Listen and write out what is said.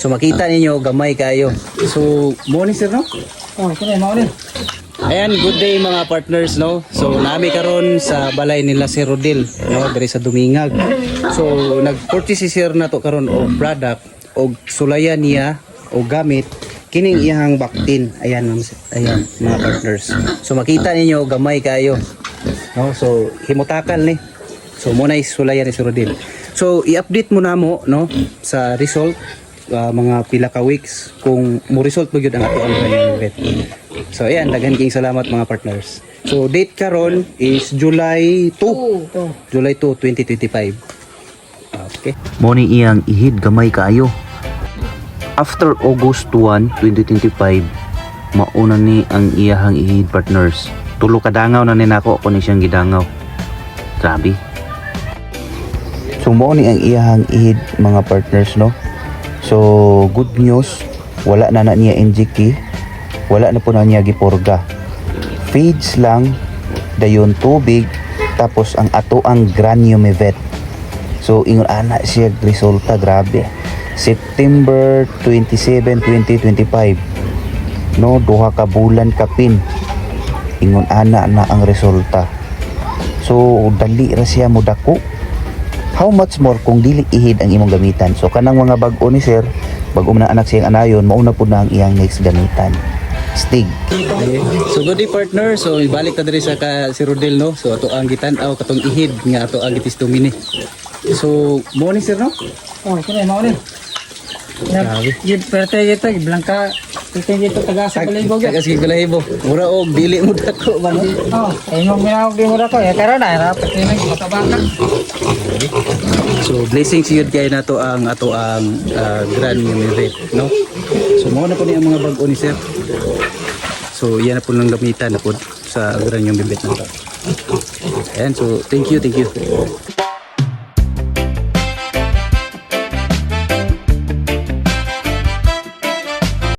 So makita ninyo gamay kayo. So morning sir no? Oh, kaya morning. Ayan, good day mga partners no. So nami karon sa balay nila si Rodel no, diri sa Dumingag. So nag-purchase si sir na to karon og product og sulayan niya o gamit kining iyang baktin. Ayan, ayan mga partners. So makita ninyo gamay kayo. No, so himutakal ni. So muna sulayan ni si Rodel. So i-update mo na mo no sa result mga pila ka weeks kung mo result mo gyud ang ato ang vet. So ayan, daghan king salamat mga partners. So date karon is July 2. July 2, 2025. Okay. Morning iyang ihid gamay kaayo. After August 1, 2025, mauna ni ang iyahang ihid partners. Tulo ka dangaw na ni nako ako ni siyang gidangaw. Grabe. So mo ni ang iyahang ihid mga partners no. So good news, wala na niya NGK, wala na po na niya gipurga. Feeds lang, dayon tubig, tapos ang ato ang Granumevet. So ingon ana siya resulta grabe. September 27, 2025. No, duha ka bulan kapin. Ingon ana na ang resulta. So dali ra siya modako. How much more kung dili ihid ang imong gamitan. So kanang mga bag-o ni sir, bag-o na anak siyang anayon, mauna po na ang iyang next gamitan. Stig. Okay. So good day partner. So ibalik ta diri sa si Rodel no. So ato ang gitan-aw katong ihid nga ato ang gitistumini. So mo ni sir no? Oh, kaya morning. Yung perte ito, blanca, ito dito taga sa Balahibo. Taga sa Balahibo. Mura og dili mo dako ba no? Oh, ayun yung minawag di mo na ko. Karon na, rapat yun ang matabaka. So blessings yun kay nato ang ato ang Granumevet no. So mo na po ni ang mga bag-o ni sir. So yan na po lang gamitan na po sa Granumevet na to. Ayan, so thank you.